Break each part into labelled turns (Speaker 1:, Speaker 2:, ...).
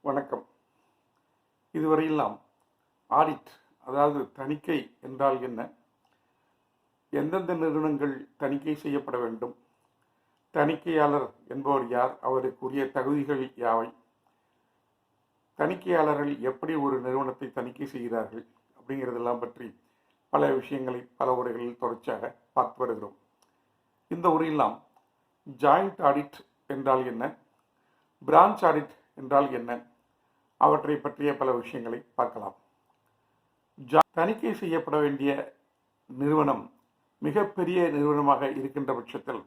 Speaker 1: வணக்கம். இதுவரையில் நாம் ஆடிட், அதாவது தணிக்கை என்றால் என்ன, எந்தெந்த நிறுவனங்கள் தணிக்கை செய்யப்பட வேண்டும், தணிக்கையாளர் என்பவர் யார், அவருக்குரிய தகுதிகள் யாவை, தணிக்கையாளர்கள் எப்படி ஒரு நிறுவனத்தை தணிக்கை செய்கிறார்கள் அப்படிங்கிறதெல்லாம் பற்றி பல விஷயங்களை பல உரைகளில் தொடர்ச்சியாக பார்த்து வருகிறோம். இந்த உரையில் நாம் ஜாயிண்ட் ஆடிட் என்றால் என்ன, பிரான்ச் ஆடிட் என்றால் என்ன, அவற்றை பற்றிய பல விஷயங்களை பார்க்கலாம். தணிக்கை செய்யப்பட வேண்டிய நிறுவனம் மிகப்பெரிய நிறுவனமாக இருக்கின்ற பட்சத்தில்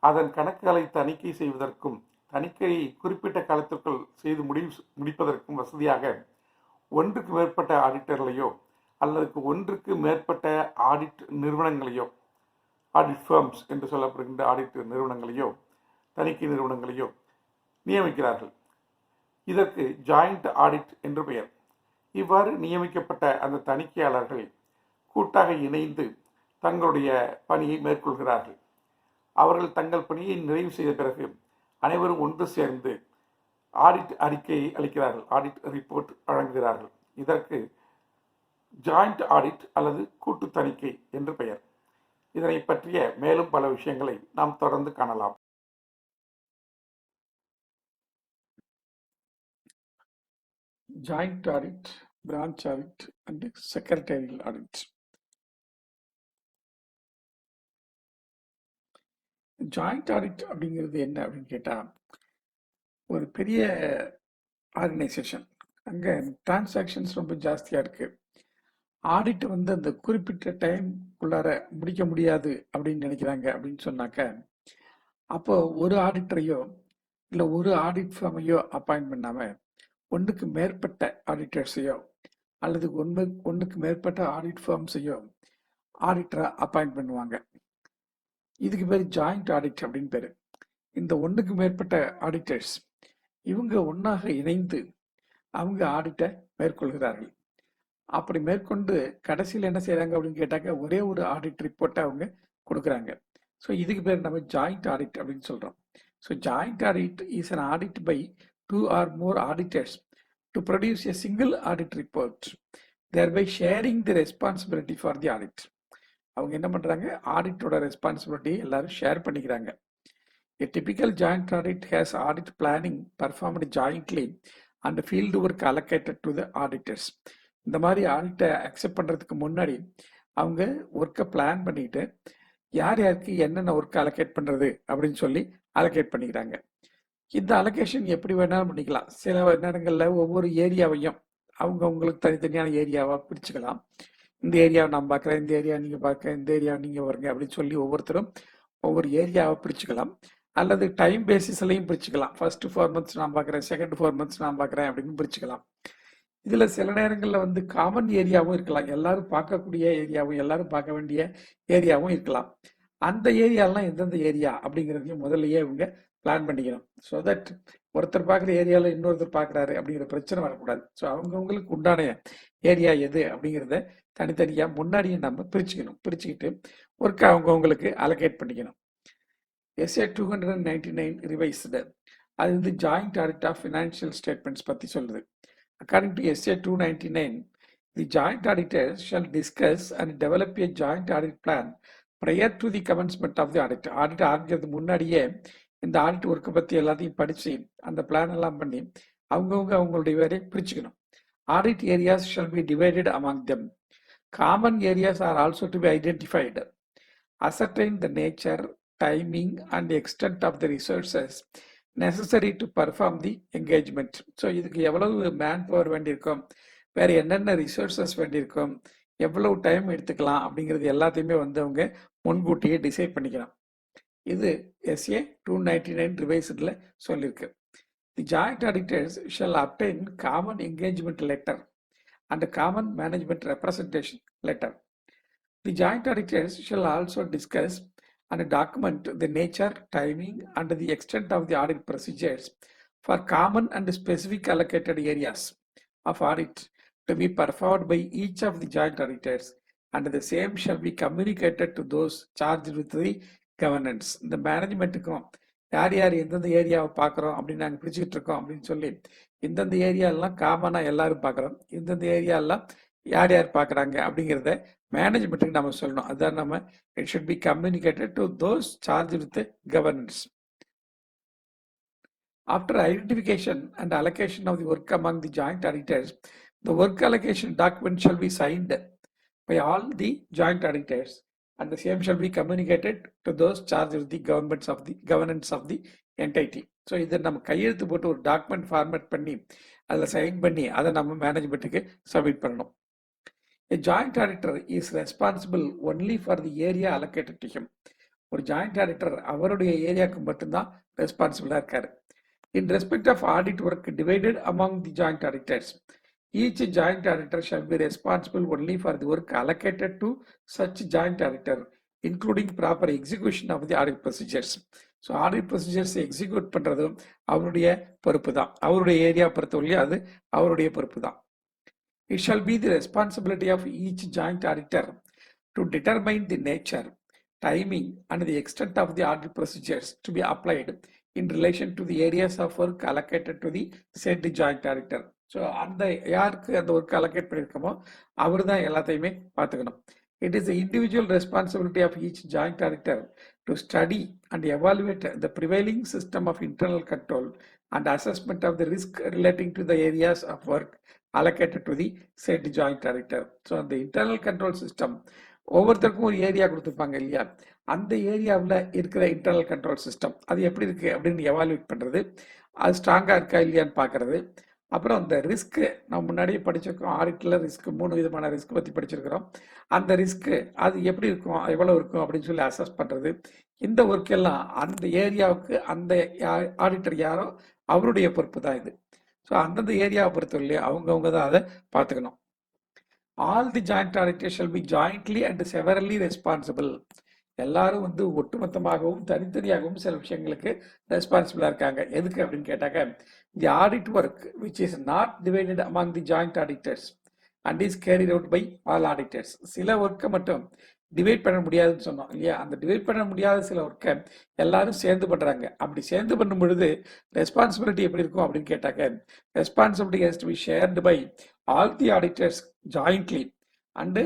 Speaker 1: அதன் கணக்குகளை தணிக்கை செய்வதற்கும் தணிக்கையை குறிப்பிட்ட காலத்திற்குள் செய்து முடிப்பதற்கும் வசதியாக ஒன்றுக்கு மேற்பட்ட ஆடிட்டர்களையோ அல்லது ஒன்றுக்கு மேற்பட்ட ஆடிட் நிறுவனங்களையோ, ஆடிட் ஃபர்ம்ஸ் என்று சொல்லப்படுகின்ற ஆடிட் நிறுவனங்களையோ தணிக்கை நிறுவனங்களையோ நியமிக்கிறார்கள். இதற்கு ஜாயிண்ட் ஆடிட் என்று பெயர். இவ்வாறு நியமிக்கப்பட்ட அந்த தணிக்கையாளர்கள் கூட்டாக இணைந்து தங்களுடைய பணியை மேற்கொள்கிறார்கள். அவர்கள் தங்கள் பணியை நிறைவு செய்த பிறகு அனைவரும் ஒன்று சேர்ந்து ஆடிட் அறிக்கையை அளிக்கிறார்கள், ஆடிட் ரிப்போர்ட் வழங்குகிறார்கள். இதற்கு ஜாயிண்ட் ஆடிட் அல்லது கூட்டு தணிக்கை என்று பெயர். இதனை பற்றிய மேலும் பல விஷயங்களை நாம் தொடர்ந்து காணலாம்.
Speaker 2: Joint audit, branch audit and secretarial audit. Joint audit அப்படிங்கிறது என்ன அப்படின்னு கேட்டால், ஒரு பெரிய ஆர்கனைசேஷன், அங்கே டிரான்சாக்ஷன்ஸ் ரொம்ப ஜாஸ்தியாக இருக்குது. ஆடிட் அந்த குறிப்பிட்ட டைம்குள்ளார முடிக்க முடியாது அப்படின்னு நினைக்கிறாங்க அப்படின்னு சொன்னாக்க, அப்போ ஒரு ஆடிட்டரையோ இல்லை ஒரு ஆடிட் ஃபார்மையோ அப்பாயின்ட் பண்ணாமல் ஒன்றுக்கு மேற்பட்ட ஆடிட்டர்ஸையோ அல்லது ஒன்றுக்கு மேற்பட்ட ஆடிட் ஃபார்ம்ஸையோ ஆடிட்டராக அப்பாயின்ட் பண்ணுவாங்க. இதுக்கு பேர் ஜாயிண்ட் ஆடிட் அப்படின்னு பேர். இந்த ஒன்றுக்கு மேற்பட்ட ஆடிட்டர்ஸ் இவங்க ஒன்றாக இணைந்து அவங்க ஆடிட்டை மேற்கொள்கிறார்கள். அப்படி மேற்கொண்டு கடைசியில் என்ன செய்கிறாங்க அப்படின்னு கேட்டாக்க, ஒரே ஒரு ஆடிட் ரிப்போர்ட்டை அவங்க கொடுக்குறாங்க. ஸோ இதுக்கு பேர் நம்ம ஜாயிண்ட் ஆடிட் அப்படின்னு சொல்கிறோம். So joint audit is an audit by 2 or more auditors to produce a single audit report, thereby sharing the responsibility for the audit. அவங்க என்ன பண்ணுறாங்க, ஆடிட்டோட ரெஸ்பான்சிபிலிட்டி எல்லாரும் ஷேர் பண்ணிக்கிறாங்க. A typical joint audit has audit planning performed jointly and field work allocated to the auditors. இந்த மாதிரி ஆடிட்டை accept பண்ணுறதுக்கு முன்னாடி அவங்க ஒர்க்கை பிளான் பண்ணிட்டு யார் யாருக்கு என்னென்ன ஒர்க் அலோகேட் பண்ணுறது அப்படின்னு சொல்லி அலோகேட் பண்ணிக்கிறாங்க. இந்த அலோகேஷன் எப்படி வேணாலும் பண்ணிக்கலாம். சில நேரங்களில் ஒவ்வொரு ஏரியாவையும் அவங்களுக்கு தனித்தனியான ஏரியாவாக பிரிச்சுக்கலாம். இந்த ஏரியாவை நான் பார்க்குறேன், இந்த ஏரியா நீங்கள் பார்க்க, இந்த ஏரியாவை நீங்கள் வருங்க அப்படின்னு சொல்லி ஒவ்வொருத்தரும் ஒவ்வொரு ஏரியாவை பிரிச்சுக்கலாம். அல்லது டைம் பேசிஸ்லையும் பிரிச்சுக்கலாம். ஃபர்ஸ்ட் 4 months நான் பார்க்குறேன், செகண்ட் 4 months நான் பார்க்குறேன் அப்படின்னு பிரிச்சுக்கலாம். இதில் சில நேரங்களில் காமன் ஏரியாவும் இருக்கலாம், எல்லாரும் பார்க்கக்கூடிய ஏரியாவும் எல்லாரும் பார்க்க வேண்டிய ஏரியாவும் இருக்கலாம். அந்த ஏரியாலாம் எந்தெந்த ஏரியா அப்படிங்கிறதையும் முதல்லையே இவங்க பிளான் பண்ணிக்கணும். ஸோ தட் ஒருத்தர் பார்க்குற ஏரியாவில் இன்னொருத்தர் பார்க்குறாரு அப்படிங்கிற பிரச்சனை வரக்கூடாது. ஸோ அவங்கவுங்களுக்கு உண்டான ஏரியா எது அப்படிங்கிறத தனித்தனியாக முன்னாடியே நம்ம பிரிச்சுக்கிட்டு ஒர்க்கை அவங்கவுங்களுக்கு அலோகேட் பண்ணிக்கணும். SA 299 ரிவைஸ்டு, அது joint audit of financial statements பற்றி சொல்லுது. According to SA 299, the joint auditors shall discuss and develop a joint audit plan prior to the commencement of the audit. Audit ஆரம்பிக்கிறதுக்கு முன்னாடியே இந்த ஆடிட் ஒர்க்கை பற்றி எல்லாத்தையும் படித்து அந்த பிளான் எல்லாம் பண்ணி அவங்களுடைய வேலையை பிரிச்சுக்கணும். Audit areas shall be divided among them. Common areas are also to be identified. Ascertain the nature, timing and the extent of the resources necessary to perform the engagement. So இதுக்கு எவ்வளவு man power வேண்டியிருக்கும், வேறு என்னென்ன resources வேண்டியிருக்கும், எவ்வளவு time எடுத்துக்கலாம் அப்படிங்கிறது எல்லாத்தையுமே அவங்க முன்கூட்டியே டிசைட் பண்ணிக்கலாம். இது SA 299 ரிவைஸ்டில் சொல்லியிருக்கு. The joint auditors shall obtain common engagement letter and common management representation letter. The joint auditors shall also discuss and document the nature, timing and the extent of the audit procedures for common and specific allocated areas of audit to be performed by each of the joint auditors, and the same shall be communicated to those charged with the governance. இந்த மேனேஜ்மெண்ட்டுக்கும் யார் யார் எந்தெந்த ஏரியாவை பார்க்குறோம் அப்படின்னு நாங்கள் பிரிச்சுக்கிட்டு இருக்கோம் அப்படின்னு சொல்லி இந்தந்த ஏரியாலாம் காமனாக எல்லாரும் பார்க்குறோம், இந்தந்த ஏரியாலாம் யார் யார் பார்க்குறாங்க அப்படிங்கிறத மேனேஜ்மெண்ட்டுக்கு நம்ம சொல்லணும். அதான் நம்ம it should be communicated to those charge with governance. After identification and allocation of the work among the joint auditors, the work allocation document shall be signed by all the joint auditors and the same shall be communicated to those charged with the governance of the entity. So இதை நம்ம கையெழுத்து போட்டு ஒரு document format பண்ணி அதில் sign பண்ணி அதை நம்ம மேனேஜ்மெண்ட்டுக்கு சப்மிட் பண்ணணும். A joint auditor is responsible only for the area allocated to him. ஒரு ஜாயிண்ட் ஆடிட்டர் அவருடைய ஏரியாவுக்கு மட்டும்தான் ரெஸ்பான்சிபிளாக இருக்காரு. In respect of audit work divided among the joint auditors, each joint auditor shall be responsible only for the work allocated to such joint auditor, including proper execution of the audit procedures. So audit procedures execute பண்ணுறதும் அவருடைய பொறுப்பு தான். அவருடைய area பொறுத்தவரையும் அது அவருடைய பொறுப்பு தான். It shall be the responsibility of each joint auditor to determine the nature, timing, and the extent of the audit procedures to be applied in relation to the areas of work allocated to the said joint auditor. So அந்த யாருக்கு அந்த work allocate பண்ணியிருக்கோமோ அவர் தான் எல்லாத்தையுமே பார்த்துக்கணும். It is the individual responsibility of each joint auditor to study and evaluate the prevailing system of internal control and assessment of the risk relating to the areas of work allocated to the said joint auditor. So அந்த internal control system ஒவ்வொருத்தருக்கும் ஒரு area கொடுத்துருப்பாங்க இல்லையா, அந்த ஏரியாவில் இருக்கிற internal control system அது எப்படி இருக்குது அப்படின்னு எவாலுவேட் பண்ணுறது, அது ஸ்ட்ராங்காக இருக்கா இல்லையான்னு பார்க்குறது. அப்புறம் அந்த ரிஸ்க்கு நம்ம முன்னாடியே படிச்சிருக்கோம், ஆடிட்டில் ரிஸ்க் 3 விதமான ரிஸ்க் பற்றி படிச்சிருக்கிறோம். அந்த ரிஸ்க்கு அது எப்படி இருக்கும், எவ்வளோ இருக்கும் அப்படின்னு சொல்லி அசஸ் பண்ணுறது. இந்த ஒர்க் எல்லாம் அந்த ஏரியாவுக்கு அந்த ஆடிட்டர் யாரோ அவருடைய பொறுப்பு தான் இது. ஸோ அந்தந்த ஏரியாவை பொறுத்தவரையிலே அவங்கவுங்க தான் அதை பார்த்துக்கணும். All the joint auditors shall be jointly and severally responsible. எல்லாரும் ஒட்டுமொத்தமாகவும் தனித்தனியாகவும் சில விஷயங்களுக்கு ரெஸ்பான்சிபிளா இருக்காங்க. எதுக்கு அப்படின்னு கேட்டாக்க, the audit work which is not divided among the joint auditors and is carried out by all auditors. சில ஒர்க்கை மட்டும் டிவைட் பண்ண முடியாதுன்னு சொன்னோம் இல்லையா, அந்த டிவைட் பண்ண முடியாத சில ஒர்க்கை எல்லாரும் சேர்ந்து பண்றாங்க. அப்படி சேர்ந்து பண்ணும் பொழுது ரெஸ்பான்சிபிலிட்டி எப்படி இருக்கும் அப்படின்னு கேட்டாக்க, responsibility has to be shared by all the auditors jointly and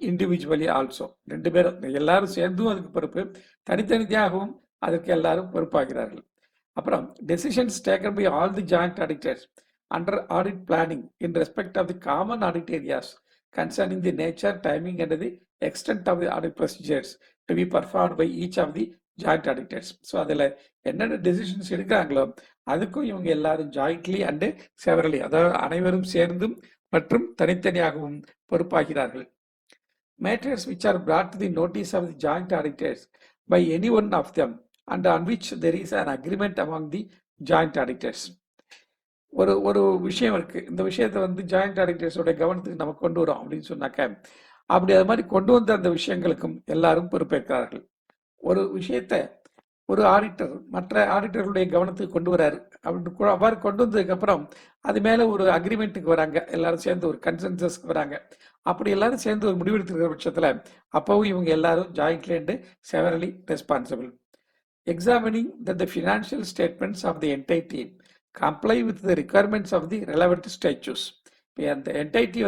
Speaker 2: individually also. 2 பேரும் எல்லாரும் சேர்ந்தும் அதுக்கு பொறுப்பு, தனித்தனியாகவும் அதற்கு எல்லாரும் பொறுப்பாகிறார்கள். அப்புறம் decisions taken by all the joint auditors under audit planning in respect of the common audit areas concerning the nature, timing and the extent of the audit procedures to be performed by each of the joint auditors. So அதில் என்னென்ன decisions எடுக்கிறாங்களோ அதுக்கும் இவங்க எல்லாரும் jointly and செவரலி, அதாவது அனைவரும் சேர்ந்தும் மற்றும் தனித்தனியாகவும் பொறுப்பாகிறார்கள். Matters which are brought to the notice of the joint auditors by any one of them and on which there is an agreement among the joint auditors. ஒரு விஷயம் இருக்கு, இந்த விஷயத்தை ஜாயிண்ட் ஆடிட்டர்ஸோட கவனத்துக்கு நம்ம கொண்டு வரோம் அப்படின்னு சொன்னாக்க, அப்படி அது மாதிரி கொண்டு வந்த அந்த விஷயங்களுக்கும் எல்லாரும் பொறுப்பேற்கிறார்கள். ஒரு விஷயத்த ஒரு ஆடிட்டர் மற்ற ஆடிட்டர்களுடைய கவனத்துக்கு கொண்டு வராரு அப்படின்னு அவ்வாறு கொண்டு வந்ததுக்கு அப்புறம் அது மேல ஒரு அக்ரிமெண்ட்டுக்கு வராங்க, எல்லாரும் சேர்ந்து ஒரு கன்சென்சஸ்க்கு வராங்க. அப்படி எல்லாரும் சேர்ந்து ஒரு முடிவெடுத்துக்கிற பட்சத்துல அப்பவும் இவங்க எல்லாரும் jointly and severally responsible. Examining that the financial statements of the entity comply with the requirements of the relevant statutes. அந்த என்டைட்டி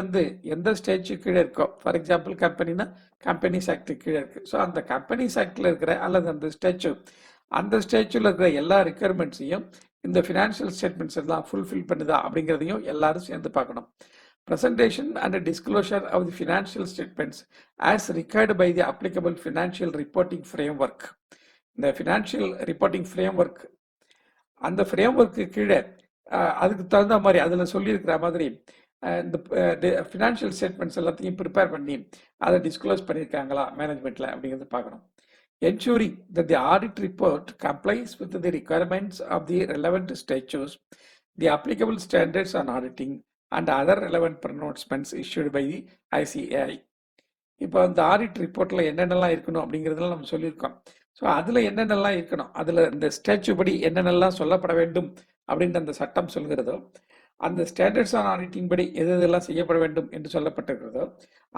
Speaker 2: எந்த ஸ்டேச்சு கீழே இருக்கோ, ஃபார் எக்ஸாம்பிள் கம்பெனினா கம்பெனிஸ் ஆக்ட் கீழே இருக்கு. ஸோ அந்த கம்பெனிஸ் ஆக்டில் இருக்கிற அல்லது அந்த ஸ்டேச்சுல இருக்கிற எல்லா ரிக்வயர்மெண்ட்ஸையும் இந்த ஃபினான்ஷியல் ஸ்டேட்மெண்ட்ஸ் எல்லாம் ஃபுல்ஃபில் பண்ணுதா அப்படிங்கிறதையும் எல்லாரும் சேர்ந்து பார்க்கணும். Presentation and disclosure of the financial statements as required by the applicable financial reporting framework. இந்த ஃபினான்ஷியல் ரிப்போர்ட்டிங் ஃப்ரேம்ஒர்க், அந்த ஃப்ரேம்ஒர்க்கு கீழே அதுக்கு தகுந்த மாதிரி அதில் சொல்லியிருக்கிற மாதிரி இந்த ஃபினான்ஷியல் ஸ்டேட்மெண்ட்ஸ் எல்லாத்தையும் ப்ரிப்பேர் பண்ணி அதை டிஸ்க்ளோஸ் பண்ணியிருக்காங்களா மேனேஜ்மெண்ட்டில் அப்படிங்கிறத பார்க்கணும். Ensuring that the audit report complies with the requirements of the relevant statutes, the applicable standards on auditing and other relevant pronouncements issued by the ICAI. இப்போ அந்த ஆடிட் ரிப்போர்ட்டில் என்னென்னலாம் இருக்கணும் அப்படிங்கிறதெல்லாம் நம்ம சொல்லியிருக்கோம். ஸோ அதில் என்னென்னலாம் இருக்கணும், அதில் இந்த ஸ்டாச்சு படி என்னென்னலாம் சொல்லப்பட வேண்டும் அப்படின்னு அந்த சட்டம் சொல்கிறதோ அந்த ஸ்டாண்டர்ட்ஸ் ஆன் ஆடிட்டிங் படி எது எதெல்லாம் செய்யப்பட வேண்டும் என்று சொல்லப்பட்டிருக்கிறதோ,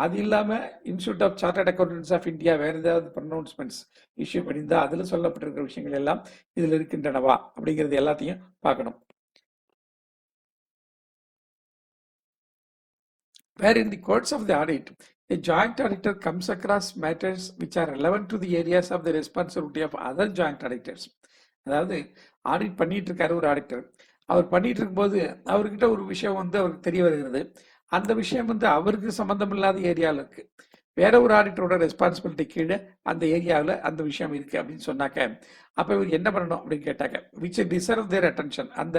Speaker 2: அது இல்லாமல் institute of chartered accountants of India வேறு ஏதாவது ப்ரொனவுன்ஸ்மெண்ட்ஸ் இஷ்யூ பண்ணியிருந்தால் அதில் சொல்லப்பட்டிருக்கிற விஷயங்கள் எல்லாம் இதில் இருக்கின்றனவா அப்படிங்கிறது எல்லாத்தையும் பார்க்கணும். Where in the course of the audit, a joint auditor comes across matters which are relevant to the areas of the responsibility of other joint auditors. அதாவது ஆடிட் பண்ணிட்டு இருக்காரு ஒரு ஆடிட்டர். அவர் பண்ணிட்டு இருக்கும்போது அவர்கிட்ட ஒரு விஷயம் வந்து அவருக்கு தெரிய வருகிறது. அந்த விஷயம் வந்து அவருக்கு சம்மந்தம் இல்லாத ஏரியாவில் இருக்கு. வேற ஒரு ஆடிட்டரோட ரெஸ்பான்சிபிலிட்டி கீழே அந்த ஏரியாவில் அந்த விஷயம் இருக்கு அப்படின்னு சொன்னாக்க, அப்போ இவர் என்ன பண்ணணும் அப்படின்னு கேட்டாக்க, விச் டிசர்வ் தேர் அட்டென்ஷன், அந்த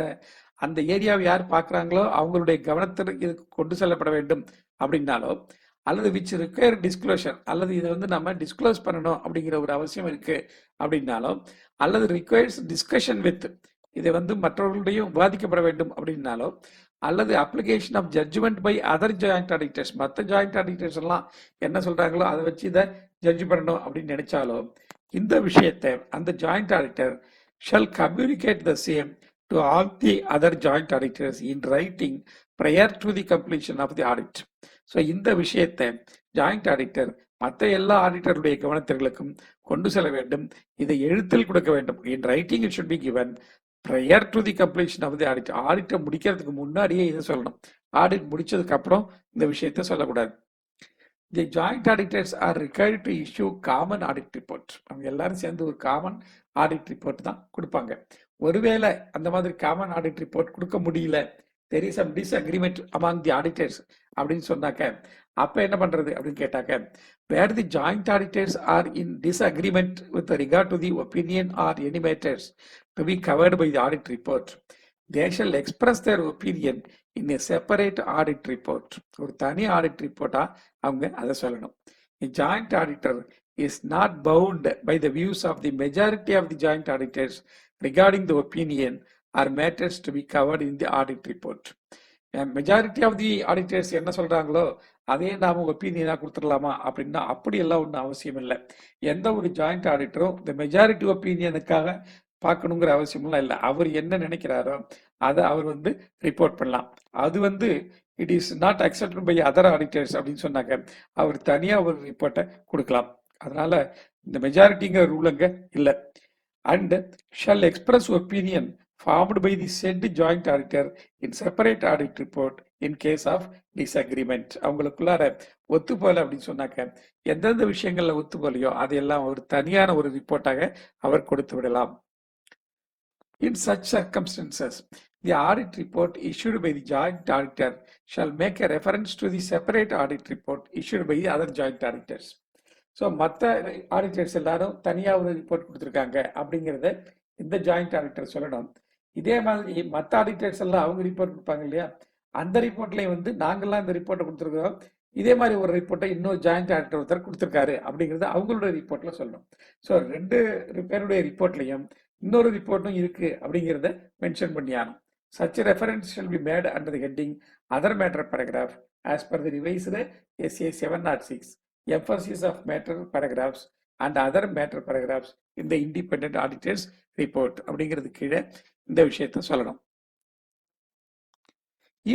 Speaker 2: அந்த ஏரியாவை யார் பார்க்குறாங்களோ அவங்களுடைய கவனத்தில் இது கொண்டு செல்லப்பட வேண்டும் அப்படின்னாலோ, அல்லது விச் ரிக்வயர் டிஸ்க்ளோஷர், அல்லது இதை வந்து நம்ம டிஸ்க்ளோஸ் பண்ணணும் அப்படிங்கிற ஒரு அவசியம் இருக்கு அப்படின்னாலோ, அல்லது ரிக்வயர்ஸ் டிஸ்கஷன் வித், இதை வந்து மற்றவர்களுடையும் விவாதிக்கப்பட வேண்டும் அப்படின்னாலோ, அல்லது application of judgment by other joint auditors, மற்ற ஜாயிண்ட் ஆடிட்டர்ஸ் எல்லாம் என்ன சொல்றாங்களோ அதை வச்சு இதை ஜட்ஜ் பண்ணணும் அப்படின்னு நினைச்சாலோ, இந்த விஷயத்தை அந்த joint auditor shall communicate the same to all the other joint auditors in writing prior to the completion of the audit. So இந்த விஷயத்தை ஜாயிண்ட் ஆடிட்டர் மற்ற எல்லா ஆடிட்டருடைய கவனத்திற்கும் கொண்டு செல்ல வேண்டும். இதை எழுத்தில் கொடுக்க வேண்டும். In writing it should be given prior to the completion of the audit. ஆடிட்டை முடிக்கிறதுக்கு முன்னாடியே இதை சொல்லணும். ஆடிட் முடிச்சதுக்கு அப்புறம் இந்த விஷயத்தை சொல்லக்கூடாது. The joint auditors are required to issue common audit report. அவங்க எல்லாரும் சேர்ந்து ஒரு காமன் ஆடிட் ரிப்போர்ட் தான் கொடுப்பாங்க. ஒருவேளை அந்த மாதிரி காமன் ஆடிட் ரிப்போர்ட் கொடுக்க முடியல, there is some disagreement among the auditors அப்படின்னு சொன்னாக்க, அப்ப என்ன பண்றது அப்படின்னு கேட்டாக்க, where the joint auditors are in disagreement with regard to the opinion or any matters to be covered by the audit report, they shall express their opinion in a separate audit report. ஒரு தனி audit ரிப்போர்ட்டா அவங்க அதை சொல்லணும். A joint auditor is not bound by the views of the majority of the joint auditors regarding the opinion or matters to be covered in the audit report. Majority of the auditors என்ன சொல்றாங்களோ அதே நாம ஒப்பீனியனா கொடுத்துடலாமா அப்படின்னா அப்படி எல்லாம் ஒன்றும் அவசியம் இல்லை. எந்த ஒரு ஜாயிண்ட் ஆடிட்டரும் இந்த மெஜாரிட்டி ஒப்பீனியனுக்காக பார்க்கணுங்கிற அவசியம்லாம் இல்லை. அவர் என்ன நினைக்கிறாரோ அதை அவர் வந்து ரிப்போர்ட் பண்ணலாம். அது வந்து it is not accepted by other auditors அப்படின்னு சொன்னாங்க, அவர் தனியாக ஒரு ரிப்போர்ட்டை கொடுக்கலாம். அதனால இந்த மெஜாரிட்டிங்கிற ரூல் அங்கே இல்லை. And shall express opinion formed by the said joint auditor in separate audit report in case of disagreement. அவங்களுக்குள்ளார ஒத்து போல அப்படின்னு சொன்னாக்க, எந்தெந்த விஷயங்கள்ல ஒத்து போலையோ அதையெல்லாம் ஒரு தனியான ஒரு ரிப்போர்ட்டாக அவர் கொடுத்து விடலாம். In such circumstances, the audit report issued by the joint auditor shall make a reference to the separate audit report issued by the other joint auditors. So மற்ற ஆடிட்டர்ஸ் எல்லாரும் தனியாக ஒரு ரிப்போர்ட் கொடுத்துருக்காங்க அப்படிங்கிறத இந்த ஜாயிண்ட் ஆடிட்டர் சொல்லணும். இதே மாதிரி மற்ற ஆடிட்டர்ஸ் எல்லாம் அவங்க ரிப்போர்ட் கொடுப்பாங்க இல்லையா, அந்த ரிப்போர்ட்லேயும் வந்து நாங்கள்லாம் இந்த ரிப்போர்ட்டை கொடுத்துருக்கோம், இதே மாதிரி ஒரு ரிப்போர்ட்டை இன்னொரு ஜாயிண்ட் ஆடிட்டர் ஒருத்தர் கொடுத்துருக்காரு அப்படிங்கிறத அவங்களுடைய ரிப்போர்ட்டில் சொல்லணும். ஸோ ரெண்டு பேருடைய ரிப்போர்ட்லையும் இன்னொரு ரிப்போர்ட்டும் இருக்கு அப்படிங்கிறத mention பண்ணியானும். Such a reference shall be made under the heading Other Matter paragraph as per the revised SA 706, emphasis of matter paragraphs and other matter paragraphs in the independent auditors report அப்படிங்கிறது கீழே இந்த விஷயத்தை சொல்லணும்.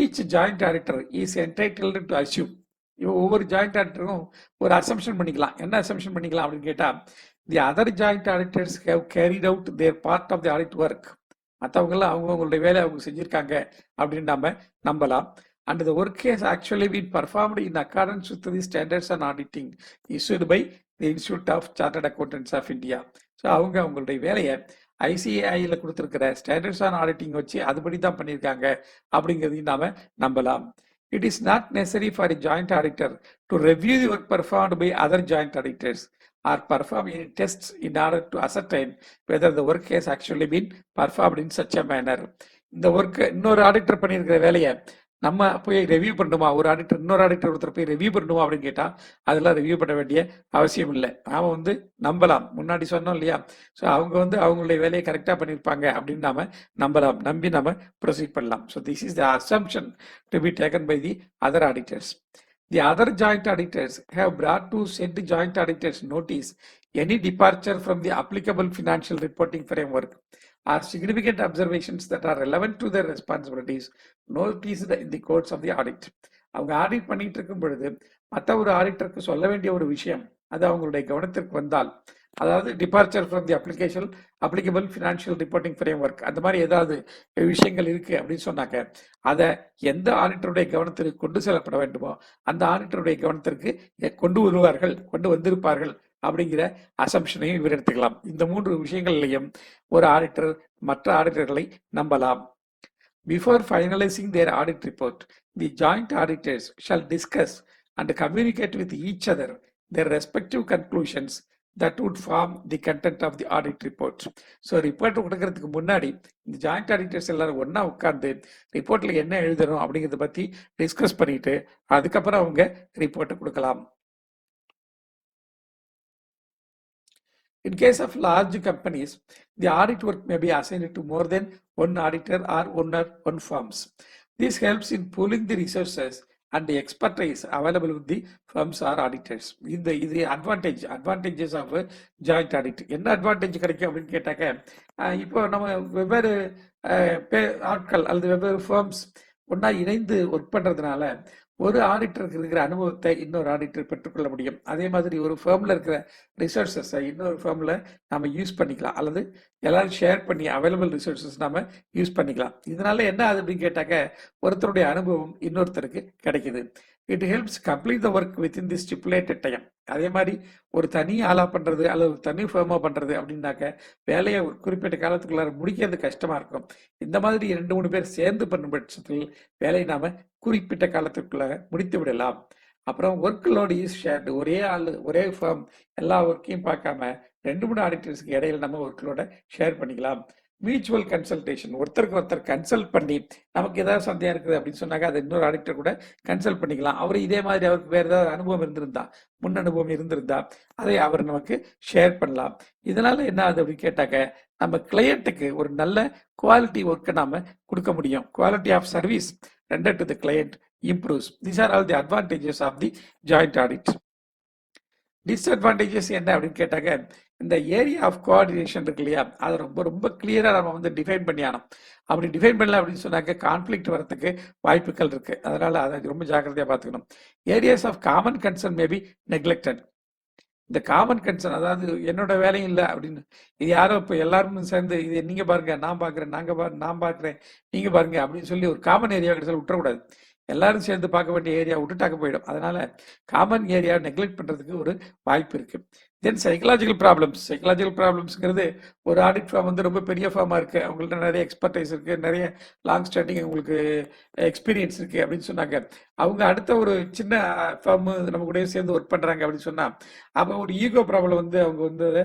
Speaker 2: Each joint auditor is entitled to assume. ஒவ்வொரு joint ஆடிட்டரும் ஒரு assumption பண்ணிக்கலாம். என்ன assumption பண்ணிக்கலாம் அப்படின்னு கேட்டா, the other joint auditors have carried out their part of the audit work. மற்றவங்களாம் அவங்களுடைய வேலை அவங்க செஞ்சிருக்காங்க அப்படின்னு நம்ம நம்பலாம். And the work has actually been performed in accordance with the standards on auditing issued by the Institute of Chartered Accountants of India. So அவங்களுடைய வேலையை ஐசிஐயில் கொடுத்துருக்கிற ஸ்டாண்டர்ட்ஸ் ஆன் ஆடிட்டிங் வச்சு அதுபடி தான் பண்ணியிருக்காங்க அப்படிங்கிறதையும் நாம நம்பலாம். It is not necessary for a joint auditor to review the work performed by other joint auditors or perform any tests in order to ascertain whether the work has actually been performed in such a manner. இந்த work இன்னொரு auditor பண்ணியிருக்கிற வேலையை நம்ம போய் review பண்ணணுமா, ஒரு auditor இன்னொரு auditor ஒருத்தர் போய் ரிவ்யூ பண்ணணுமா அப்படின்னு கேட்டால் அதெல்லாம் ரிவ்யூ பண்ண வேண்டிய அவசியம் இல்லை. நாம வந்து நம்பலாம். முன்னாடி சொன்னோம் இல்லையா, ஸோ அவங்க வந்து அவங்களுடைய வேலையை கரெக்டாக பண்ணியிருப்பாங்க அப்படின்னு நாம நம்பலாம், நம்பி நாம ப்ரொசீட் பண்ணலாம். So this is the assumption to be taken by the other auditors. The other joint auditors have brought to said joint auditors notice any departure from the applicable financial reporting framework. or significant observations that are relevant to their responsibilities noticed in the course of the audit. அவங்க audit பண்ணிட்டு இருக்கும் பொழுது மற்ற ஒரு ஆடிட்டருக்கு சொல்ல வேண்டிய ஒரு விஷயம் அது அவங்களுடைய கவனத்திற்கு வந்தால், அதாவது departure from the applicable financial reporting framework அந்த மாதிரி ஏதாவது விஷயங்கள் இருக்கு அப்படின்னு சொன்னாக்க அதை எந்த ஆடிட்டருடைய கவனத்திற்கு கொண்டு செல்லப்பட வேண்டுமோ அந்த ஆடிட்டருடைய கவனத்திற்கு கொண்டு வந்திருப்பார்கள் அப்படிங்கிற அசம்ஷனையும் இவர் எடுத்துக்கலாம். இந்த 3 விஷயங்கள்லையும் ஒரு ஆடிட்டர் மற்ற ஆடிட்டர்களை நம்பலாம். Before finalizing their audit report, the joint auditors shall discuss and communicate with each other their respective conclusions that would form the content of the audit report. So report கொடுக்கறதுக்கு முன்னாடி இந்த ஜாயிண்ட் ஆடிட்டர்ஸ் எல்லாரும் ஒண்ணா உட்கார்ந்து ரிப்போர்ட்ல என்ன எழுதணும் அப்படிங்கறத பத்தி டிஸ்கஸ் பண்ணிட்டு அதுக்கப்புறம் அவங்க ரிப்போர்ட் கொடுக்கலாம். In case of large companies, the audit work may be assigned to more than one auditor or one firms. This helps in pooling the resources and the expertise available with the firms or auditors. இது advantages of joint audit. என்ன advantage கிடைக்கும் அப்படின்னு கேட்டாக்க, இப்போ நம்ம வெவ்வேறு ஆட்கள் அல்லது வெவ்வேறு firms ஒன்னா இணைந்து ஒர்க் பண்றதுனால ஒரு ஆடிட்டருக்கு இருக்கிற அனுபவத்தை இன்னொரு ஆடிட்டர் பெற்றுக்கொள்ள முடியும். அதே மாதிரி ஒரு ஃபேர்ம்ல இருக்கிற ரிசோர்ஸஸை இன்னொரு ஃபேர்ம்ல நம்ம யூஸ் பண்ணிக்கலாம், அல்லது எல்லாரும் ஷேர் பண்ணி அவைலபிள் ரிசோர்ஸஸ் நம்ம யூஸ் பண்ணிக்கலாம். இதனால என்ன ஆகுது அப்படின்னு கேட்டாக்க ஒருத்தருடைய அனுபவம் இன்னொருத்தருக்கு கிடைக்குது. It helps complete the work within the stipulated time. அதே மாதிரி ஒரு தனி ஆளா பண்றது அல்லது ஒரு தனி ஃபேர்மா பண்றது அப்படின்னாக்க வேலையை ஒரு குறிப்பிட்ட காலத்துக்குள்ளார முடிக்கிறது கஷ்டமா இருக்கும். இந்த மாதிரி 2-3 பேர் சேர்ந்து பண்ணும் பட்சத்தில் வேலையை நாம குறிப்பிட்ட காலத்துக்குள்ள முடித்து விடலாம். அப்புறம் ஒர்க் லோட் இஸ் ஷேர்டு. ஒரே ஆள் ஒரே ஃபேர்ம் எல்லா ஒர்க்கையும் பார்க்காம 2-3 ஆடிட்டர்ஸ்க்கு இடையில நம்ம ஒர்க் லோட ஷேர் பண்ணிக்கலாம். மியூச்சுவல் கன்சல்டேஷன், ஒருத்தருக்கு ஒருத்தர் கன்சல்ட் பண்ணி நமக்கு ஏதாவது சந்தேகம் இருக்குது அப்படின்னு சொன்னாக்க அதை இன்னொரு ஆடிட்டர் கூட கன்சல்ட் பண்ணிக்கலாம். அவர் இதே மாதிரி அவருக்கு வேற ஏதாவது முன் அனுபவம் இருந்திருந்தா அதை அவர் நமக்கு ஷேர் பண்ணலாம். இதனால என்ன ஆகுது அப்படின்னு கேட்டாக்க நம்ம கிளையண்ட்டுக்கு ஒரு நல்ல குவாலிட்டி ஒர்க்கை நாம கொடுக்க முடியும். Quality of service rendered to the client improves. These are all the advantages of the joint audit. Disadvantages என்ன அப்படின்னு கேட்டாக்க, இந்த ஏரியா ஆஃப் கோஆர்டினேஷன் இருக்கு இல்லையா, அதை ரொம்ப கிளியரா நம்ம டிஃபைன் பண்ணியானோம். அப்படி டிஃபைன் பண்ணல அப்படின்னு சொன்னாக்க கான்ஃபிளிக்ட் வரதுக்கு வாய்ப்புகள் இருக்கு. அதனால அதை ரொம்ப ஜாக்கிரதையா பார்த்துக்கணும். Areas of common concern may be neglected. இந்த காமன் கன்சர்ன், அதாவது என்னோட வேலையும் இல்லை அப்படின்னு இது யாரோ இப்போ எல்லாரும் சேர்ந்து இது நீங்க பாருங்க நான் பாக்குறேன் நான் பாக்குறேன் நீங்க பாருங்க அப்படின்னு சொல்லி ஒரு காமன் ஏரியா கிடைச்சாலும் விட்டுறக்கூடாது. எல்லாரும் சேர்ந்து பார்க்க வேண்டிய ஏரியா விட்டுட்டாக்க போயிடும். அதனால காமன் ஏரியா நெக்லெக்ட் பண்றதுக்கு ஒரு வாய்ப்பு இருக்கு. தென் சைக்கலாஜிக்கல் ப்ராப்ளம்ஸ்ங்கிறது ஒரு ஆடிட் ஃபார்ம் ரொம்ப பெரிய ஃபார்மா இருக்கு, அவங்கள்ட்ட நிறைய எக்ஸ்பர்டைஸ் இருக்கு, நிறைய லாங் ஸ்டாண்டிங் உங்களுக்கு எக்ஸ்பீரியன்ஸ் இருக்கு அப்படின்னு சொன்னாங்க. அவங்க அடுத்த ஒரு சின்ன ஃபார்ம் நம்ம கூட சேர்ந்து ஒர்க் பண்றாங்க அப்படின்னு சொன்னா அப்போ ஒரு ஈகோ ப்ராப்ளம் அவங்க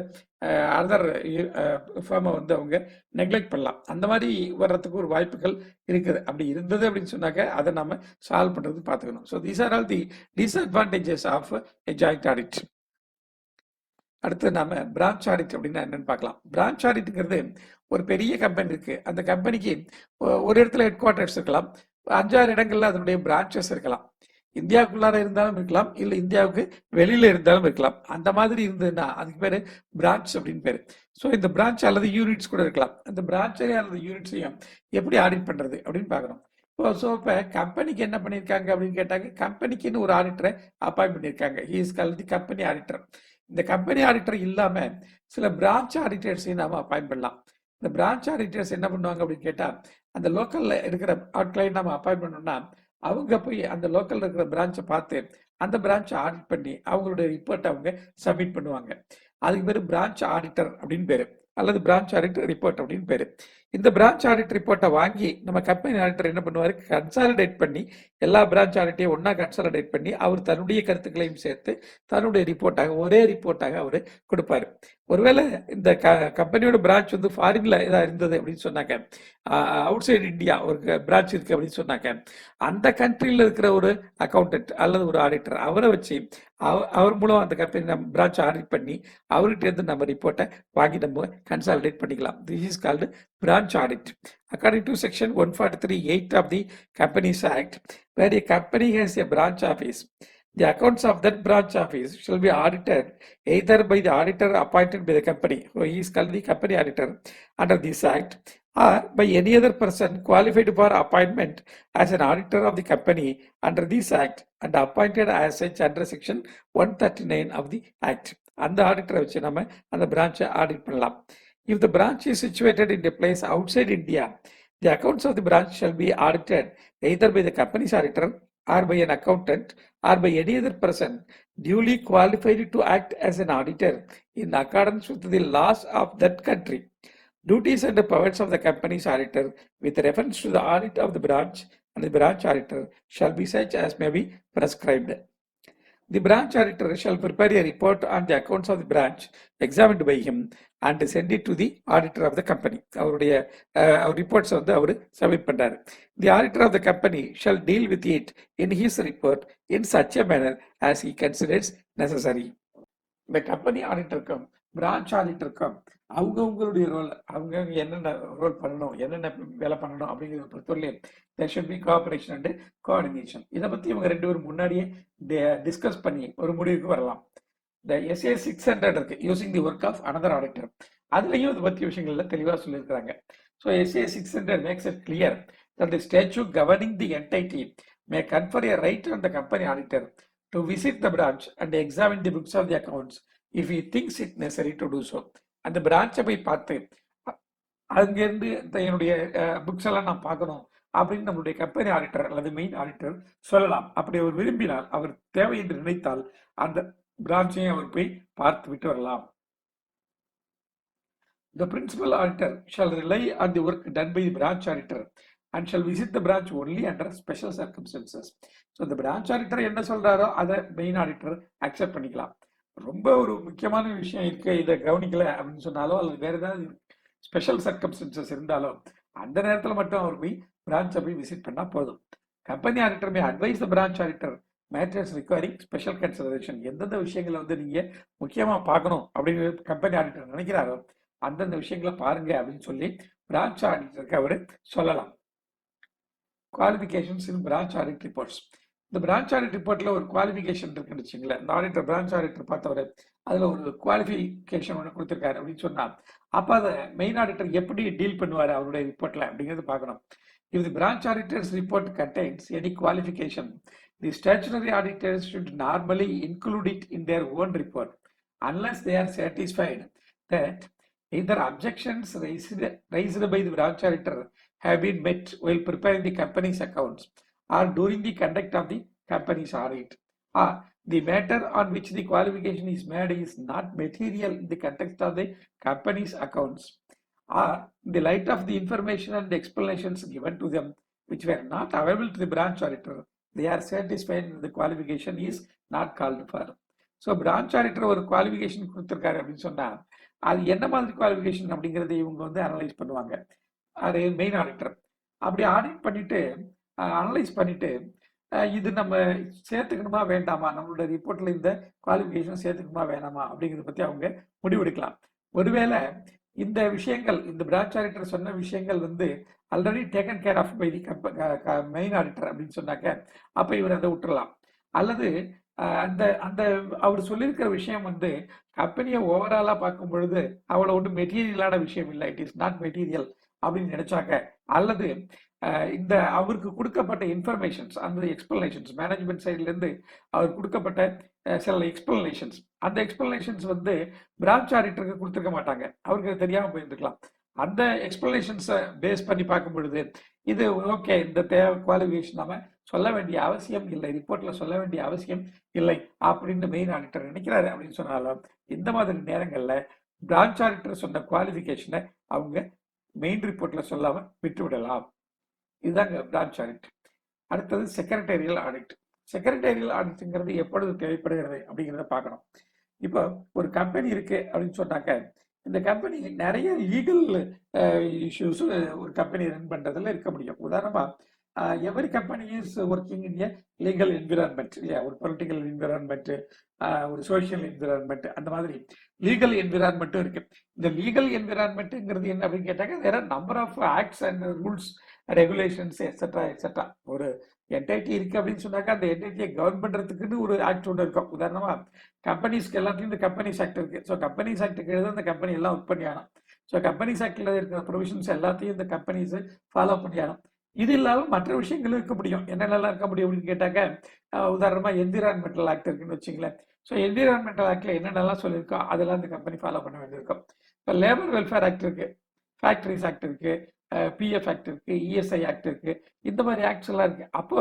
Speaker 2: அதர் ஃபார்மை அவங்க நெக்லெக்ட் பண்ணலாம். அந்த மாதிரி வர்றதுக்கு ஒரு வாய்ப்புகள் இருக்குது. அப்படி இருந்தது அப்படின்னு சொன்னாக்க அதை நம்ம சால்வ் பண்றது பார்த்துக்கணும். So these are all the disadvantages of a joint audit. அடுத்து நாம பிரான்ச் ஆடிட் அப்படின்னா என்னன்னு பார்க்கலாம். பிரான்ச் ஆடிட்ங்கிறது ஒரு பெரிய கம்பெனி இருக்கு, அந்த கம்பெனிக்கு ஒரு இடத்துல ஹெட் குவார்டர்ஸ் இருக்கலாம், 5-6 இடங்கள்ல அதனுடைய பிரான்ச்சஸ் இருக்கலாம். இந்தியாவுக்குள்ளார இருந்தாலும் இருக்கலாம், இல்ல இந்தியாவுக்கு வெளியில இருந்தாலும் இருக்கலாம். அந்த மாதிரி இருந்ததுன்னா அதுக்கு பேரு பிரான்ச் அப்படின்னு பேரு. ஸோ இந்த பிரான்ச் அல்லது யூனிட்ஸ் கூட இருக்கலாம். அந்த பிரான்ச்சையும் அல்லது யூனிட்ஸையும் எப்படி ஆடிட் பண்றது அப்படின்னு பார்க்கணும். இப்போ கம்பெனிக்கு என்ன பண்ணியிருக்காங்க அப்படின்னு கேட்டாங்க, கம்பெனிக்குன்னு ஒரு ஆடிட்டரை அப்பாயிண்ட் பண்ணியிருக்காங்க. He is called the company auditor. இந்த கம்பெனி ஆடிட்டர் இல்லாம சில பிரான்ச் ஆடிட்டர்ஸையும் நாம அப்பாயிண்ட் பண்ணலாம். இந்த பிரான்ச் ஆடிட்டர்ஸ் என்ன பண்ணுவாங்க அப்படின்னு கேட்டா, அந்த லோக்கல்ல இருக்கிற ஆட்களை நம்ம அப்பாயிண்ட் பண்ணோம்னா அவங்க போய் அந்த லோக்கல்ல இருக்கிற பிரான்ச்சை பார்த்து அந்த பிரான்ச்சை ஆடிட் பண்ணி அவங்களுடைய ரிப்போர்ட் அவங்க சப்மிட் பண்ணுவாங்க. அதுக்கு பேரு பிரான்ச் ஆடிட்டர் அப்படின்னு பேரு, அல்லது பிரான்ச் ஆடிட் ரிப்போர்ட் அப்படின்னு பேரு. இந்த பிரான்ச் ஆடிட் ரிப்போர்ட்டை வாங்கி நம்ம கம்பெனி ஆடிட்டர் என்ன பண்ணுவாரு, கன்சாலிடேட் பண்ணி எல்லா பிரான்ச் ஆடிட்டையும் ஒன்னா கன்சாலிடேட் பண்ணி அவர் தன்னுடைய கருத்துக்களையும் சேர்த்து தன்னுடைய ரிப்போர்ட்டாக ஒரே ரிப்போர்ட்டாக அவர் கொடுப்பாரு. ஒருவேளை இந்த கம்பெனியோட பிரான்ச் ஃபாரின்ல ஏதாவது இருந்தது அப்படின்னு சொன்னாங்க, அவுட் சைடு இந்தியா ஒரு பிரான்ச் இருக்கு அப்படின்னு சொன்னாங்க, அந்த கண்ட்ரியில் இருக்கிற ஒரு அக்கௌண்டன்ட் அல்லது ஒரு ஆடிட்டர் அவரை வச்சு அவர் மூலம் அந்த கம்பெனி நம்ம பிரான்ச் ஆடிட் பண்ணி அவர்கிட்ட இருந்து நம்ம ரிப்போர்ட்டை வாங்கி நம்ம கன்சாலிடேட் பண்ணிக்கலாம். This is called branch audit. According to section 143(8) of the Companies Act, where a company has a branch office, The accounts of that branch office shall be audited either by the auditor appointed by the company, so he is called the company auditor under this act, or by any other person qualified for appointment as an auditor of the company under this act and appointed as such under section 139 of the act. அந்த ஆடிட்டரை வச்சு நம்ம அந்த பிரான்ச்சை audit பண்ணலாம். If the branch is situated in a place outside India, the accounts of the branch shall be audited either by the company's auditor or by an accountant or by any other person duly qualified to act as an auditor in accordance with the laws of that country. Duties and the powers of the company's auditor with reference to the audit of the branch and the branch auditor shall be such as may be prescribed. The branch auditor shall prepare a report on the accounts of the branch examined by him and send it to the auditor of the company. அவருடைய reports வந்து அவர் submit பண்றாரு. The auditor of the company shall deal with it in his report in such a manner as he considers necessary. இந்த company ஆடிட்டருக்கும் branch ஆடிட்டருக்கும் அவங்கவுங்களுடைய role அவங்க என்னென்ன role பண்ணணும், என்னென்ன வேலை பண்ணணும் அப்படிங்கிறத பொறுத்தவரையிலே there should be cooperation and coordination. இதை பற்றி இவங்க ரெண்டு பேரும் முன்னாடியே டிஸ்கஸ் பண்ணி ஒரு முடிவுக்கு வரலாம். இந்த SA 600 இருக்கு, using the work of another auditor. அதுலேயும் இதை பற்றி விஷயங்கள்ல தெளிவாக சொல்லியிருக்கிறாங்க. So SA 600 makes it clear that the statute governing the entity may confer a right on the company auditor to visit the branch and examine the books of the accounts if he thinks it necessary to do so. அந்த பிரான்ச்சை போய் பார்த்து அங்கேருந்து என்னுடைய books எல்லாம் நான் பார்க்கணும் அப்படின்னு நம்மளுடைய கம்பெனி ஆடிட்டர் அல்லது மெயின் ஆடிட்டர் சொல்லலாம். அப்படி அவர் விரும்பினால், அவர் தேவை என்று நினைத்தால் அந்த பிரான்ச்சையும் அவர் போய் பார்த்து விட்டு வரலாம். The principal auditor shall rely on the work done by the branch auditor and shall visit the branch only under special circumstances. So இந்த பிரான்ச் ஆடிட்டர் என்ன சொல்றாரோ அதை மெயின் ஆடிட்டர் அக்செப்ட் பண்ணிக்கலாம். ரொம்ப ஒரு முக்கியமான விஷயம் இருக்கு, இதை கவனிக்கல அப்படின்னு சொன்னாலோ அல்லது வேற ஏதாவது ஸ்பெஷல் சர்க்கம்ஸ்டன்சஸ் இருந்தாலோ அந்த நேரத்தில் மட்டும் அவர் போய் பிரான்ச்சை போய் விசிட் பண்ணா போதும். Company auditor May advice the branch auditor matters requiring special consideration. எந்தெந்த விஷயங்களை வந்து நீங்க முக்கியமா பார்க்கணும் அப்படின்னு கம்பெனி ஆடிட்டர் நினைக்கிறாரோ அந்தந்த விஷயங்களை பாருங்க அப்படின்னு சொல்லி பிரான்ச் ஆடிட்டருக்கு அவர் சொல்லலாம். குவாலிஃபிகேஷன்ஸ் இன் பிரான்ச் ஆடிட் ரிப்போர்ட்ஸ். இந்த பிரான்ச் ஆடிட் ரிப்போர்ட்ல ஒரு குவாலிஃபிகேஷன் இருக்குன்னு வச்சுங்களேன். இந்த ஆடிட்டர் பிரான்ச் ஆடிட்டர் பார்த்தவர் அதுல ஒரு குவாலிஃபிகேஷன் ஒன்று கொடுத்துருக்காரு அப்படின்னு சொன்னா அப்ப அதை மெயின் ஆடிட்டர் எப்படி டீல் பண்ணுவாரு அவருடைய ரிப்போர்ட்ல அப்படிங்கிறது பார்க்கணும். If the branch auditor's report contains any qualification, the statutory auditors should normally include it in their own report unless they are satisfied that either objections raised by the branch auditor have been met while preparing the company's accounts or during the conduct of the company's audit, or the matter on which the qualification is made is not material in the context of the company's accounts, or in the light of the information and explanations given to them which were not available to the branch auditor, they are satisfied that the qualification is not called for. So branch auditor ஒரு qualification கொடுத்துருக்காரு அப்படின்னு சொன்னா அது என்ன மாதிரி qualification அப்படிங்கிறத இவங்க வந்து அனலைஸ் பண்ணுவாங்க. அது மெயின் ஆடிட்டர் அப்படி ஆடிட் பண்ணிட்டு அனலைஸ் பண்ணிட்டு இது நம்ம சேர்த்துக்கணுமா வேண்டாமா, நம்மளோட ரிப்போர்ட்ல இந்த குவாலிஃபிகேஷன் சேர்த்துக்கணுமா வேணாமா அப்படிங்கிறத பத்தி அவங்க முடிவெடுக்கலாம். ஒருவேளை இந்த விஷயங்கள், இந்த பிரான்ச் ஆடிட்டர் சொன்ன விஷயங்கள் வந்து already taken care of by the main auditor அப்படின்னு சொன்னாக்க அப்ப இவர் அதை விட்டுறலாம். அல்லது அந்த அந்த அவர் சொல்லியிருக்கிற விஷயம் வந்து கம்பெனியை ஓவராலா பார்க்கும் பொழுது அவ்வளவு ஒன்றும் மெட்டீரியலான விஷயம் இல்லை, இட் இஸ் நாட் மெட்டீரியல் அப்படின்னு நினைச்சாக்க, அல்லது இந்த அவருக்கு கொடுக்கப்பட்ட இன்ஃபர்மேஷன்ஸ் அந்த எக்ஸ்பிளனேஷன்ஸ் மேனேஜ்மெண்ட் சைட்ல இருந்து அவர் கொடுக்கப்பட்ட சில எக்ஸ்பிளனேஷன்ஸ், அந்த எக்ஸ்பிளனேஷன்ஸ் வந்து பிரான்ச் ஆடிட்டருக்கு கொடுத்துருக்க மாட்டாங்க, அவருக்கு தெரியாம போயிருந்துக்கலாம். அந்த எக்ஸ்பிளனேஷன்ஸை பேஸ் பண்ணி பார்க்கும் பொழுது இது ஓகே, இந்த தேவை குவாலிஃபிகேஷன் நாம சொல்ல வேண்டிய அவசியம் இல்லை, ரிப்போர்ட்ல சொல்ல வேண்டிய அவசியம் இல்லை அப்படின்னு மெயின் ஆடிட்டர் நினைக்கிறாரு அப்படின்னு சொன்னாலும் இந்த மாதிரி நேரங்கள்ல பிரான்ச் ஆடிட்டர் சொன்ன குவாலிஃபிகேஷனை அவங்க மெயின் ரிப்போர்ட்ல சொல்லாம விட்டு விடலாம். இதுதாங்க பிரான்ச் ஆடிட். அடுத்தது செக்ரட்டேரியல் ஆடிட். செக்ரட்டேரியல் ஆடிட்ங்கிறது எப்பொழுது தேவைப்படுகிறது அப்படிங்கிறத பார்க்கணும். இப்போ ஒரு கம்பெனி இருக்கு அப்படின்னு சொன்னாக்க இந்த கம்பெனி நிறைய லீகல் இஷ்யூஸ் ஒரு கம்பெனி ரன் பண்றதுல இருக்க முடியும். உதாரணமா every company is working in A legal environment இல்லையா, ஒரு பொலிட்டிக்கல் என்விரான்மெண்ட், ஒரு சோசியல் என்விரான்மெண்ட், அந்த மாதிரி லீகல் என்விரான்மெண்ட்டும் இருக்கு. இந்த லீகல் என்விரான்மெண்ட்ங்கிறது என்ன அப்படின்னு கேட்டாங்க, வேற number of acts and rules regulations etcetera etcetera. ஒரு என்டைட்டி இருக்கு அப்படின்னு சொன்னாக்கா அந்த என்டைட்டியை கவர்ன் பண்றதுக்குன்னு ஒரு ஆக்ட் ஒன்று இருக்கும். உதாரணமா கம்பெனிஸ்க்கு எல்லாத்தையும் இந்த கம்பெனிஸ் ஆக்ட் இருக்கு. ஸோ கம்பெனிஸ் ஆக்டுக்கு எழுத அந்த கம்பெனி எல்லாம் ஒர்க் பண்ணியாகணும். ஸோ கம்பெனிஸ் ஆக்டில் இருக்கிற ப்ரொவிஷன்ஸ் எல்லாத்தையும் இந்த கம்பெனிஸ் ஃபாலோ பண்ணியாகணும். இது இல்லாமல் மற்ற விஷயங்களும் இருக்க முடியும். என்னென்னலாம் இருக்க முடியும் அப்படின்னு கேட்டாக்க உதாரணமா என்விரான்மெண்டல் ஆக்ட் இருக்குன்னு வச்சுங்களேன். ஸோ என்விரான்மெண்டல் ஆக்டில் என்னென்னலாம் சொல்லியிருக்கோ அதெல்லாம் இந்த கம்பெனி ஃபாலோ பண்ண வேண்டியிருக்கும். இப்போ லேபர் வெல்ஃபேர் ஆக்ட் இருக்கு, ஃபேக்டரிஸ் ஆக்ட் இருக்கு, பிஎஃப் ஆக்ட் இருக்கு, இஎஸ்ஐ ஆக்ட் இருக்கு, இந்த மாதிரி ஆக்ட்ஸ் எல்லாம் இருக்கு. அப்போ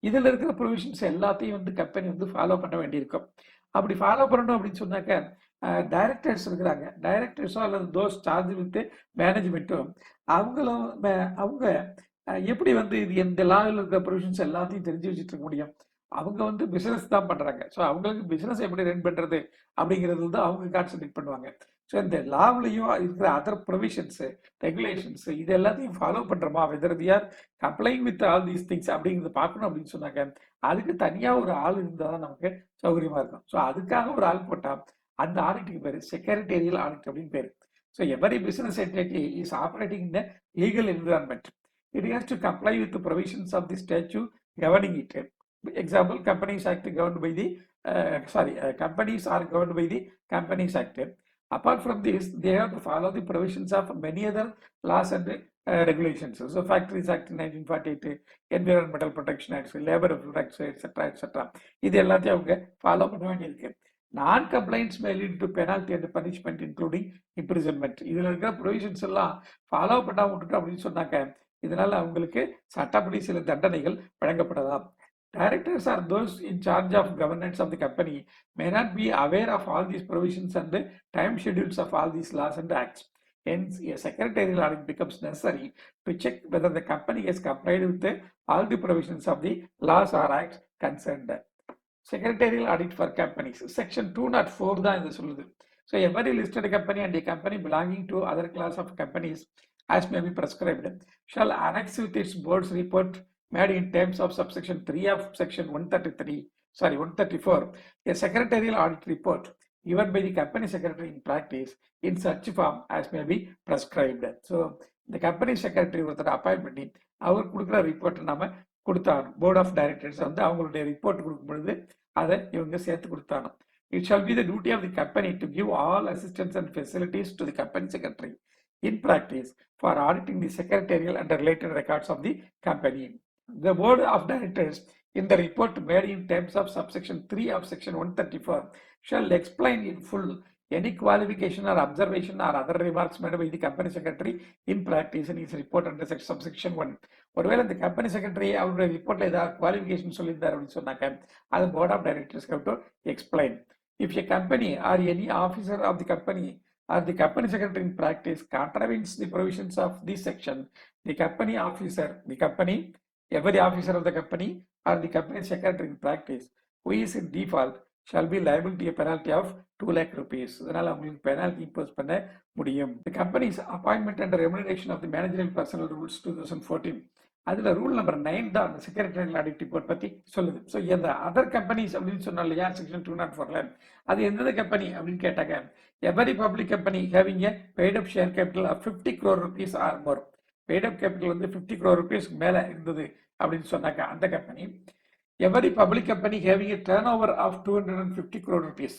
Speaker 2: இதுல இருக்கிற ப்ரொவிஷன்ஸ் எல்லாத்தையும் வந்து கம்பெனி வந்து ஃபாலோ பண்ண வேண்டியிருக்கும். அப்படி ஃபாலோ பண்ணணும் அப்படின்னு சொன்னாக்க டைரக்டர்ஸ் இருக்கிறாங்க, டைரக்டர்ஸோ அல்லது தோஸ் சார்ஜ் வித் மேனேஜ்மெண்ட்டும் அவங்களும் அவங்க எப்படி வந்து இது எந்த லாவில் இருக்கிற ப்ரொவிஷன்ஸ் எல்லாத்தையும் தெரிஞ்சு வச்சுட்டு இருக்க முடியும்? அவங்க வந்து பிசினஸ் தான் பண்றாங்க. ஸோ அவங்களுக்கு பிசினஸ் எப்படி ரன் பண்றது அப்படிங்கிறது வந்து அவங்க கான்சென்ட்ரேட் பண்ணுவாங்க. ஸோ இந்த லாவ்லையும் இருக்கிற அதர் ப்ரொவிஷன்ஸ், ரெகுலேஷன்ஸ் இது எல்லாத்தையும் ஃபாலோ பண்றோமா, whether we are complying with all these things அப்படிங்கிறத பார்க்கணும் அப்படின்னு சொன்னாங்க. அதுக்கு தனியா ஒரு ஆள் இருந்தால் தான் நமக்கு சௌகரியமா இருக்கும். ஸோ அதுக்காக ஒரு ஆள் போட்டா அந்த ஆடிட்டுக்கு பேரு செக்ரட்டேரியல் ஆடிட் அப்படின்னு பேரு. So every business entity is operating in the legal environment. It has to comply with the provisions of the statute governing it. Example, Companies Act governed by the companies are governed by the Companies Act. Apart from this, they have to follow the provisions of many other laws and regulations. So, Factories Act 1948, Environmental Protection Act, Labor Rights, etc., etc. இது எல்லாத்தையும் அவங்க follow பண்ண வேண்டியிருக்கு. நான் complaints May lead to penalty and punishment including imprisonment. இதுல இருக்கிற provisions எல்லாம் follow பண்ணாம விட்டுட்டோம் அப்படின்னு சொன்னாக்க இதனால அவங்களுக்கு சட்டப்படி சில தண்டனைகள் வழங்கப்படலாம். Directors are those in charge of governance of the company may not be aware of all these provisions and the time schedules of all these laws and acts. Hence, a secretarial audit becomes necessary to check whether the company has complied with all the provisions of the laws or acts concerned. Secretarial audit for companies. Section 204 தான் இது சொல்லுது. So, every listed company and a company belonging to other class of companies as may be prescribed shall annex with its board's report made in terms of subsection 3 of section 134 a secretarial audit report given by the company secretary in practice in such form as may be prescribed. So the company secretary ஒருத்தர் appoint பண்ணி அவர் கொடுக்குற report நம்ம கொடுத்தாங்க. Board of directors வந்து அவங்களுடைய report கொடுக்கும் பொழுது அதை இவங்க சேர்த்து கொடுத்தாங்க. It shall be the duty of the company to give all assistance and facilities to the company secretary in practice for auditing the secretarial and related records of the company. The board of directors in the report made in terms of subsection 3 of section 134 shall explain in full any qualification or observation or other remarks made by the company secretary in practice in his report under subsection 1. ஒருவேளை இந்த company secretary அவருடைய ரிப்போர்ட்ல ஏதாவது qualification சொல்லியிருந்தார் அப்படின்னு சொன்னாக்க அது board of directors have to explain. If a company or any officer of the company or the company secretary in practice contravenes the provisions of this section, the company every officer of the company or the company secretary in practice who is in default shall be liable to a penalty of 2 lakh rupees. அதனால அவங்களுக்கு penalty impose பண்ண முடியும். The company's appointment and remuneration of the managerial personnel rules 2014. அதுல rule number 9 தான் அந்த secretarial audit report பத்தி சொல்லுது. So இந்த அதர் கம்பெனிஸ் அப்படின்னு சொன்னா இல்லையா செக்ஷன் 204ல அது எந்த கம்பெனி அப்படின்னு கேட்டாங்க every public company having a paid up share capital of 50 crore rupees or more. Paid up capital வந்து 50 crore rupees மேல இருந்தது அப்படின்னு சொன்னாக்க அந்த company. Every public company having a turnover of 250 crore rupees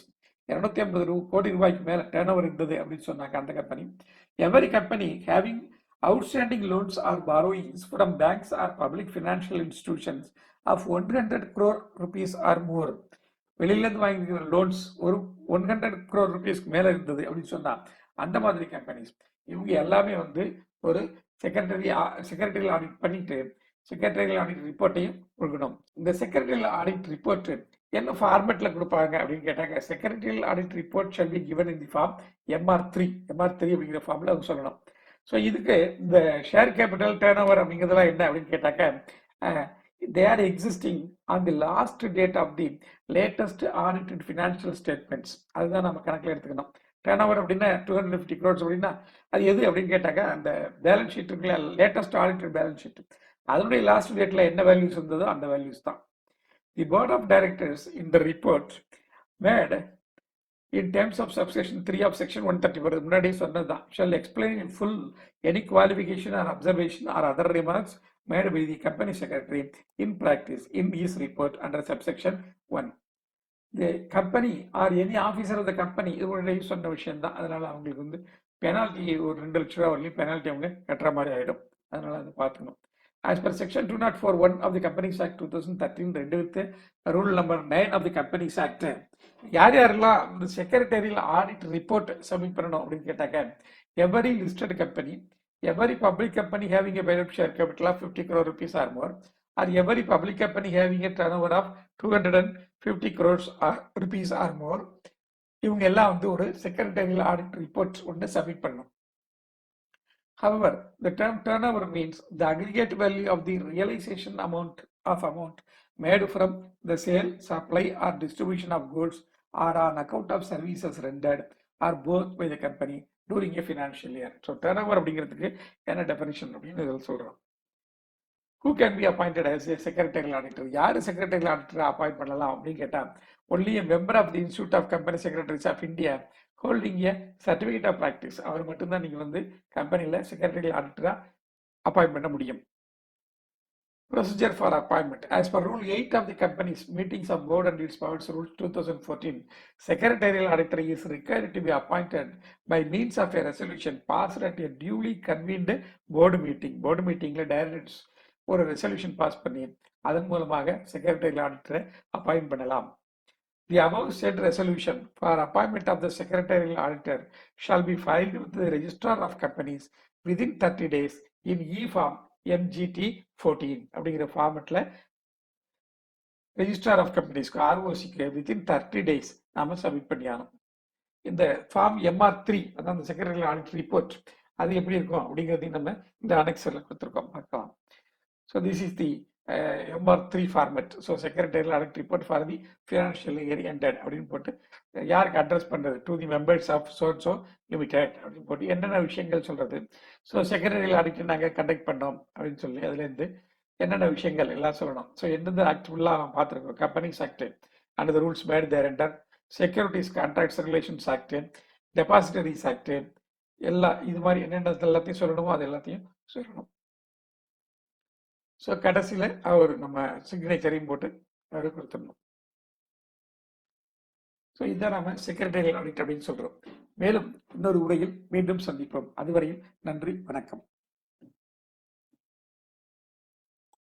Speaker 2: 250 கோடி ரூபாய்க்கு மேல டர்ன் ஓவர் இருந்தது அப்படின்னு சொன்னாங்க அந்த company. Every company having outstanding loans or borrowings from banks or public financial institutions of 100 crore rupees or more. வெளியிலேருந்து வாங்கிக்கிற loans ஒரு 100 crore rupeesக்கு மேல இருந்தது அப்படின்னு சொன்னா அந்த மாதிரி கம்பெனிஸ் இவங்க எல்லாமே வந்து ஒரு செக்ரட்டரியல் ஆடிட் பண்ணிட்டு செக்ரட்டரியல் ஆடிட் ரிப்போர்ட்டையும் கொடுக்கணும். இந்த செக்ரட்டரியல் ஆடிட் ரிப்போர்ட் என்ன ஃபார்மேட்ல கொடுப்பாங்க அப்படின்னு கேட்டாங்க secretarial audit report shall be given in the form MR3 அப்படிங்கிற ஃபார்ம்ல அவங்க சொல்லணும். ஸோ இதுக்கு இந்த ஷேர் கேபிட்டல் டர்ன் ஓவர் அப்படிங்கிறதுலாம் என்ன அப்படின்னு கேட்டாக்க they are existing on the last date of the latest audited financial statements. அதுதான் நம்ம கணக்கில் எடுத்துக்கணும். டர்ன் ஓவர் அப்படின்னா 250 crores அப்படின்னா அது எது அப்படின்னு கேட்டாக்க அந்த பேலன்ஸ் ஷீட் இருக்குல்ல லேட்டஸ்ட் ஆடிட்டட் பேலன்ஸ் ஷீட் அதனுடைய லாஸ்ட் டேட்ல என்ன வேல்யூஸ் இருந்ததோ அந்த வேல்யூஸ் தான். The board of directors in the report made in terms of subsection 3 of section 134 முன்னாடி சொன்னதுதான் shall explain in full any qualification or observation or other remarks made by the company secretary in practice in his report under subsection 1. The company or any officer of the company இவருடைய சொன்ன விஷயம் தான். அதனால அவங்களுக்கு வந்து penalty ஒரு 2 லட்ச ரூபா வரலையும் பெனால்ட்டி அவங்க கட்டுற மாதிரி ஆயிடும். அதனால அதை பார்த்துக்கணும். As per section 204(1) of the Companies Act 2013 ரெண்டு with rule number 9 of the Companies Act, யார் யாரெல்லாம் இந்த செக்ரட்டரியல் ஆடிட் ரிப்போர்ட் சப்மிட் பண்ணணும் அப்படின்னு கேட்டாக்க, every listed company, every public company having a value share capital of 50 crore rupees or more, or every public company having a turnover of 250 crores rupees or more, இவங்க எல்லாம் வந்து ஒரு secretarial audit report ஒன்று submit பண்ணணும். However, the term turnover means the aggregate value of the realization amount made from the sale, supply or distribution of goods or on account of services rendered or both by the company during a financial year. So turnover அப்படிங்கிறதுக்கு என்ன definition அப்படின்னு இதில் சொல்கிறோம். Who can be appointed as a secretarial auditor? யார் secretarial auditor appoint பண்ணலாம் அப்படின்னு கேட்டால், only a member of the Institute of Company Secretaries of India holding a certificate of practice, அவர் மட்டும்தான் நீங்கள் வந்து கம்பெனியில் செக்ரட்டரியல் ஆடிட்டராக அப்பாயிண்ட் பண்ண முடியும். Procedure for appointment. As per Rule 8 of the Companies Meetings of Board and its Powers Rule 2014, secretarial auditor is required to be appointed by means of a resolution passed at a duly convened board meeting. Board meetingல direct ஒரு resolution pass பண்ணி அதன் மூலமாக secretarial ஆடிட்டரை appoint பண்ணலாம். The above said resolution for appointment of the secretarial auditor shall be filed with the Registrar of Companies within 30 days in E-Form MGT 14 அப்படிங்கிற ஃபார்மெட்டில் registrar of கம்பெனிஸ்க்கு ஆர்ஓசிக்கு within 30 days நாம submit பண்ணியாகணும். இந்த form MR3, அதான் அந்த secretarial audit report, அது எப்படி இருக்கும் அப்படிங்கிறதையும் நம்ம இந்த அனெக்ஸரில் கொடுத்துருக்கோம், பார்க்கலாம். So this is the MR3 format. So secretarial audit report for the financial year ended அப்படின்னு போட்டு யாருக்கு அட்ரஸ் பண்ணுறது, to the members of so limited அப்படின்னு போட்டு என்னென்ன விஷயங்கள் சொல்கிறது. ஸோ செக்ரட்டரியல் ஆடிட் நாங்கள் கண்டக்ட் பண்ணோம் அப்படின்னு சொல்லி அதுலேருந்து என்னென்ன விஷயங்கள் எல்லாம் சொல்லணும். ஸோ எந்தெந்த ஆக்ட் ஃபுல்லாக நம்ம பார்த்துருக்கோம். Companies act and the rules made thereunder, securities contracts relations act, depositories act, எல்லாம் இது மாதிரி என்னென்ன எல்லாத்தையும் சொல்லணுமோ அது எல்லாத்தையும் சொல்லணும். ஸோ கடைசியில் அவர் நம்ம சிக்னேச்சரையும் போட்டு அவர் கொடுத்துடணும். ஸோ இதான் நம்ம செக்ரட்டரியல் ஆடிட் அப்படின்னு சொல்கிறோம். மேலும் இன்னொரு உரையில் மீண்டும் சந்திப்போம். அதுவரையும் நன்றி, வணக்கம்.